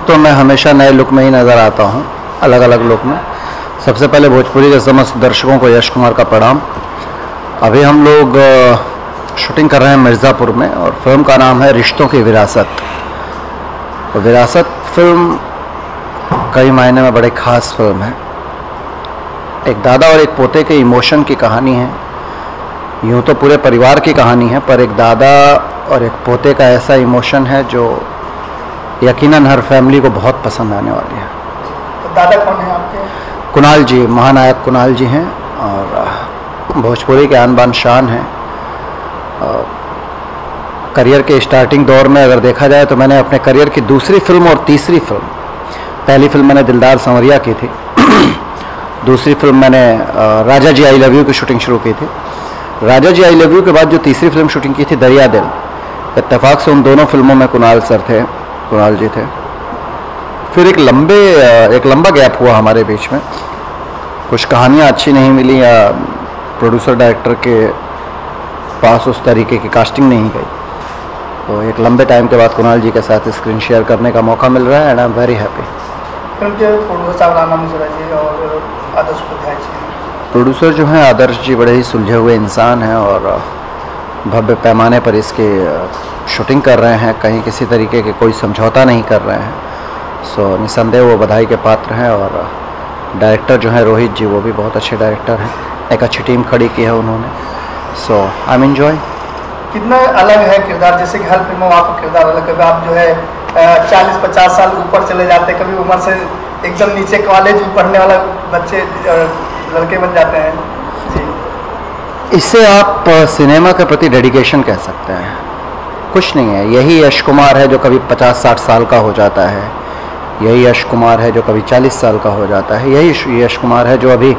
तो मैं हमेशा नए लुक में ही नज़र आता हूँ, अलग अलग लुक में। सबसे पहले भोजपुरी के समस्त दर्शकों को यश कुमार का प्रणाम। अभी हम लोग शूटिंग कर रहे हैं मिर्ज़ापुर में और फिल्म का नाम है रिश्तों की विरासत। तो विरासत फिल्म कई मायने में बड़े ख़ास फिल्म है। एक दादा और एक पोते के इमोशन की कहानी है। यूँ तो पूरे परिवार की कहानी है, पर एक दादा और एक पोते का ऐसा इमोशन है जो यकीनन हर फैमिली को बहुत पसंद आने वाली है। तो दादा कौन है आपके? कुणाल जी, महानायक कुणाल जी हैं और भोजपुरी के आन बान शान हैं। करियर के स्टार्टिंग दौर में अगर देखा जाए तो मैंने अपने करियर की दूसरी फिल्म और तीसरी फिल्म, पहली फिल्म मैंने दिलदार संवरिया की थी, दूसरी फिल्म मैंने राजा जी आई लव यू की शूटिंग शुरू की थी। राजा जी आई लव यू के बाद जो तीसरी फिल्म शूटिंग की थी दरिया दिल, इत्तेफाक से उन दोनों फिल्मों में कुणाल सर थे, कुणाल जी थे। फिर एक लंबा गैप हुआ हमारे बीच में, कुछ कहानियाँ अच्छी नहीं मिली या प्रोड्यूसर डायरेक्टर के पास उस तरीके की कास्टिंग नहीं गई। तो एक लंबे टाइम के बाद कुणाल जी के साथ स्क्रीन शेयर करने का मौका मिल रहा है and I am very happy. Film के प्रोड्यूसर साहब राणा मिश्रा जी और आदर्श उपाध्याय जी। प्रोड्यूसर जो हैं आदर्श जी बड़े ही सुलझे हुए इंसान हैं और भव्य पैमाने पर इसके शूटिंग कर रहे हैं, कहीं किसी तरीके के कोई समझौता नहीं कर रहे हैं। सो निसंदेह वो बधाई के पात्र हैं। और डायरेक्टर जो है रोहित जी, वो भी बहुत अच्छे डायरेक्टर हैं, एक अच्छी टीम खड़ी की है उन्होंने। सो आई एम एंजॉय। कितना अलग है किरदार, जैसे कि हर फिल्म में आपका किरदार अलग, कभी आप जो है 40-50 साल ऊपर चले जाते, कभी उम्र से एकदम नीचे कॉलेज में पढ़ने वाला बच्चे लड़के बन जाते हैं जी। इससे आप सिनेमा के प्रति डेडिकेशन कह सकते हैं, कुछ नहीं है। यही यश कुमार है जो कभी 50-60 साल का हो जाता है, यही यश कुमार है जो कभी 40 साल का हो जाता है, यही यश कुमार है जो अभी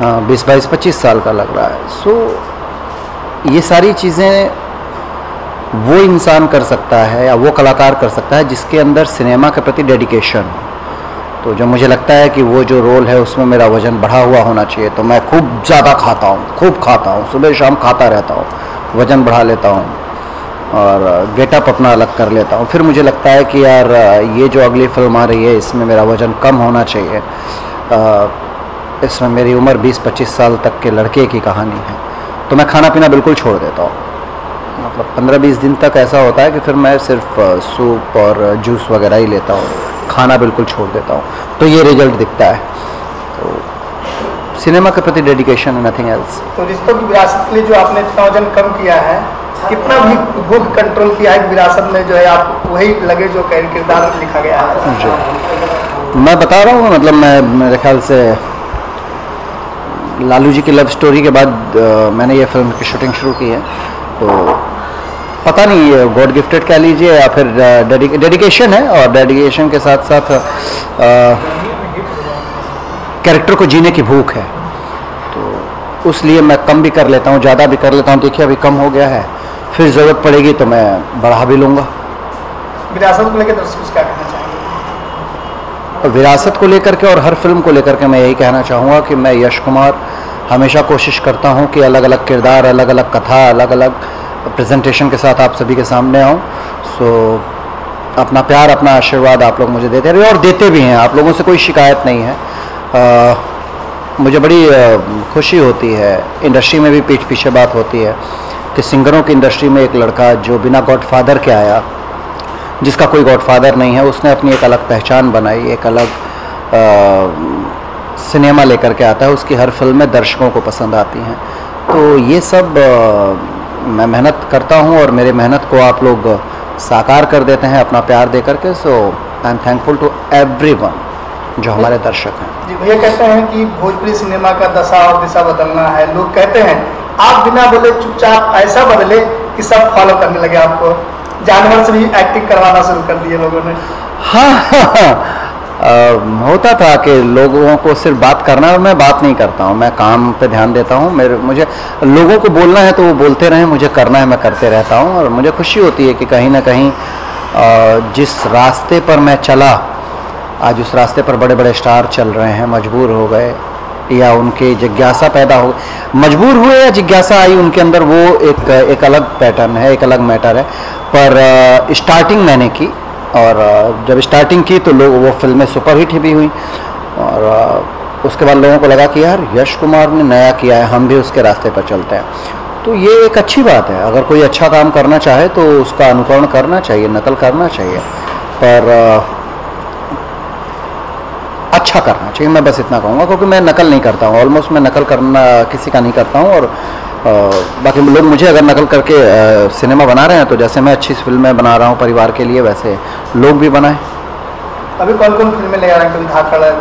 20-22-25 साल का लग रहा है। सो ये सारी चीज़ें वो इंसान कर सकता है या वो कलाकार कर सकता है जिसके अंदर सिनेमा के प्रति डेडिकेशन हो। तो जब मुझे लगता है कि वो जो रोल है उसमें मेरा वज़न बढ़ा हुआ होना चाहिए, तो मैं खूब ज़्यादा खाता हूँ, खूब खाता हूँ, सुबह शाम खाता रहता हूँ, वज़न बढ़ा लेता हूँ और गेटअप अपना अलग कर लेता हूँ। फिर मुझे लगता है कि यार ये जो अगली फिल्म आ रही है इसमें मेरा वज़न कम होना चाहिए, इसमें मेरी उम्र 20-25 साल तक के लड़के की कहानी है, तो मैं खाना पीना बिल्कुल छोड़ देता हूँ। मतलब 15-20 दिन तक ऐसा होता है कि फिर मैं सिर्फ सूप और जूस वगैरह ही लेता हूँ, खाना बिल्कुल छोड़ देता हूँ, तो ये रिजल्ट दिखता है। तो सिनेमा के प्रति डेडिकेशन है, नथिंग एल्स। तो रिश्तों की विरासत के लिए जो आपने इतना वजन कम किया है, कितना भी भूख कंट्रोल किया है विरासत में, जो है आप वही लगे जो किरदार लिखा गया है जी। मैं बता रहा हूँ, मतलब मैं मेरे ख्याल से लालू जी की लव स्टोरी के बाद मैंने ये फिल्म की शूटिंग शुरू की है। तो पता नहीं ये गॉड गिफ्टेड कह लीजिए या फिर डेडिकेशन है, और डेडिकेशन के साथ साथ कैरेक्टर को जीने की भूख है। तो उसलिए मैं कम भी कर लेता हूँ, ज़्यादा भी कर लेता हूँ। देखिए अभी कम हो गया है, फिर ज़रूरत पड़ेगी तो मैं बढ़ा भी लूँगा। विरासत को लेकर दर्शक क्या कहना चाहेंगे? विरासत को लेकर के और हर फिल्म को लेकर के मैं यही कहना चाहूँगा कि मैं यश कुमार हमेशा कोशिश करता हूँ कि अलग अलग किरदार, अलग अलग कथा, अलग अलग प्रेजेंटेशन के साथ आप सभी के सामने आऊँ। सो अपना प्यार, अपना आशीर्वाद आप लोग मुझे देते रहे और देते भी हैं। आप लोगों से कोई शिकायत नहीं है। मुझे बड़ी खुशी होती है, इंडस्ट्री में भी पीठ पीछे बात होती है कि सिंगरों की इंडस्ट्री में एक लड़का जो बिना गॉडफादर के आया, जिसका कोई गॉडफादर नहीं है, उसने अपनी एक अलग पहचान बनाई, एक अलग सिनेमा लेकर के आता है। उसकी हर फिल्में दर्शकों को पसंद आती हैं। तो ये सब मैं मेहनत करता हूँ और मेरे मेहनत को आप लोग साकार कर देते हैं अपना प्यार दे करके। So I am thankful to everyone जो हमारे दर्शक हैं। जी भैया, कहते हैं कि भोजपुरी सिनेमा का दशा और दिशा बदलना है। लोग कहते हैं आप बिना बोले चुपचाप ऐसा बदले कि सब फॉलो करने लगे आपको। जानवर से भी एक्टिंग करवाना शुरू कर दिए लोगों ने। हाँ, होता था कि लोगों को सिर्फ बात करना है और मैं बात नहीं करता हूँ, मैं काम पे ध्यान देता हूँ। मुझे लोगों को बोलना है तो वो बोलते रहें, मुझे करना है मैं करते रहता हूँ। और मुझे खुशी होती है कि कहीं ना कहीं जिस रास्ते पर मैं चला, आज उस रास्ते पर बड़े बड़े स्टार चल रहे हैं, मजबूर हो गए या उनके जिज्ञासा पैदा हो, मजबूर हुए या जिज्ञासा आई उनके अंदर, वो एक अलग पैटर्न है, एक अलग मैटर है। पर स्टार्टिंग मैंने की और जब स्टार्टिंग की तो लोग वो फिल्में सुपरहिट भी हुई, और उसके बाद लोगों को लगा कि यार यश कुमार ने नया किया है, हम भी उसके रास्ते पर चलते हैं। तो ये एक अच्छी बात है, अगर कोई अच्छा काम करना चाहे तो उसका अनुकरण करना चाहिए, नकल करना चाहिए, पर अच्छा करना चाहिए। मैं बस इतना कहूँगा, क्योंकि मैं नकल नहीं करता हूँ, ऑलमोस्ट मैं नकल करना किसी का नहीं करता हूँ। और बाकी लोग मुझे अगर नकल करके सिनेमा बना रहे हैं तो जैसे मैं अच्छी फिल्में बना रहा हूँ परिवार के लिए, वैसे लोग भी बनाएं। अभी कौन कौन फिल्में ले आ रहे हैं? कभी धाकड़ है,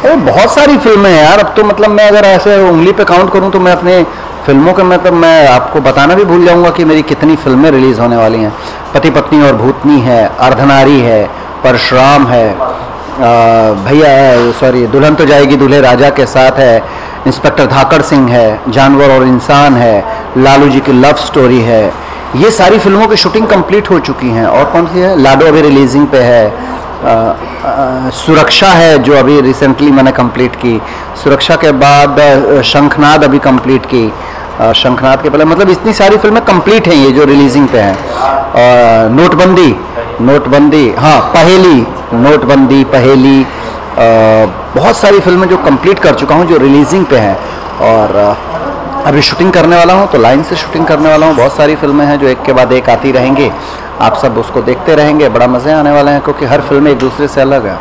अरे बहुत सारी फिल्में हैं यार, अब तो मतलब मैं अगर ऐसे उंगली पे काउंट करूँ तो मैं अपने फिल्मों के मतलब मैं आपको बताना भी भूल जाऊंगा कि मेरी कितनी फिल्में रिलीज़ होने वाली हैं। पति पत्नी और भूतनी है, अर्धनारी है, परशुराम है, भैया सॉरी दुल्हन तो जाएगी दूल्हे राजा के साथ है, इंस्पेक्टर धाकड़ सिंह है, जानवर और इंसान है, लालू जी की लव स्टोरी है। ये सारी फिल्मों की शूटिंग कंप्लीट हो चुकी हैं। और कौन सी है? लाडो अभी रिलीजिंग पे है। सुरक्षा है जो अभी रिसेंटली मैंने कंप्लीट की। सुरक्षा के बाद शंखनाद अभी कंप्लीट की। शंखनाद के पहले मतलब इतनी सारी फिल्में कंप्लीट हैं ये जो रिलीजिंग पे हैं। नोटबंदी, हाँ पहेली, नोटबंदी, पहेली, बहुत सारी फिल्में जो कंप्लीट कर चुका हूँ जो रिलीजिंग पे हैं। और अभी शूटिंग करने वाला हूँ, तो लाइन से शूटिंग करने वाला हूँ। बहुत सारी फिल्में हैं जो एक के बाद एक आती रहेंगी, आप सब उसको देखते रहेंगे, बड़ा मज़े आने वाले हैं, क्योंकि हर फिल्म एक दूसरे से अलग है।